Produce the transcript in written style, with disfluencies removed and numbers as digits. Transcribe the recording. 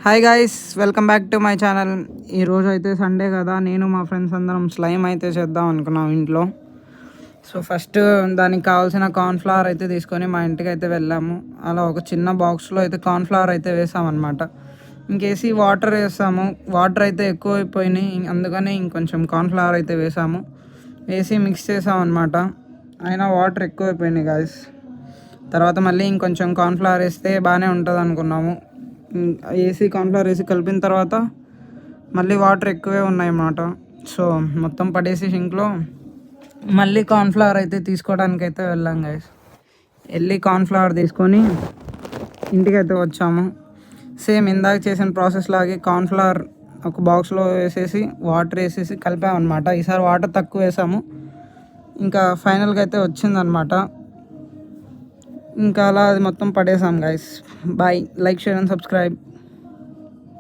Hi guys, welcome back to my channel. ఈరోజు అయితే Sunday కదా, నేను మా ఫ్రెండ్స్ అందరం స్లైమ్ అయితే చేద్దాం అనుకున్నాం ఇంట్లో. సో ఫస్ట్ దానికి కావాల్సిన కార్న్ఫ్లవర్ అయితే తీసుకొని మా ఇంటికి అయితే వెళ్ళాము. అలా ఒక చిన్న బాక్స్లో అయితే కార్న్ఫ్లవర్ అయితే వేసామన్నమాట. ఇంకేసి వాటర్ వేసాము. వాటర్ అయితే ఎక్కువ అయిపోయినాయి, అందుకని ఇంకొంచెం కార్న్ఫ్లవర్ అయితే వేసి మిక్స్ చేసామన్నమాట. అయినా వాటర్ ఎక్కువ అయిపోయినాయి గాయ్స్. తర్వాత మళ్ళీ ఇంకొంచెం కార్న్ఫ్లవర్ వేస్తే బాగానే ఉంటుంది అనుకున్నాము. కార్న్ఫ్లవర్ వేసి కలిపిన తర్వాత మళ్ళీ వాటర్ ఎక్కువే ఉన్నాయన్నమాట. సో మొత్తం పడేసి సింక్లో మళ్ళీ కార్న్ఫ్లవర్ అయితే తీసుకోవడానికి అయితే వెళ్ళాం గైస్. వెళ్ళి కార్న్ఫ్లవర్ తీసుకొని ఇంటికి అయితే వచ్చాము. సేమ్ ఇందాక చేసిన ప్రాసెస్ లాగే కార్న్ఫ్లవర్ ఒక బాక్స్లో వేసేసి వాటర్ వేసేసి కలిపామన్నమాట. ఈసారి వాటర్ తక్కువ వేసాము, ఇంకా ఫైనల్గా అయితే వచ్చిందనమాట. ఇంకా అలా అది మొత్తం పడేసాం guys. Bye, like, share and subscribe.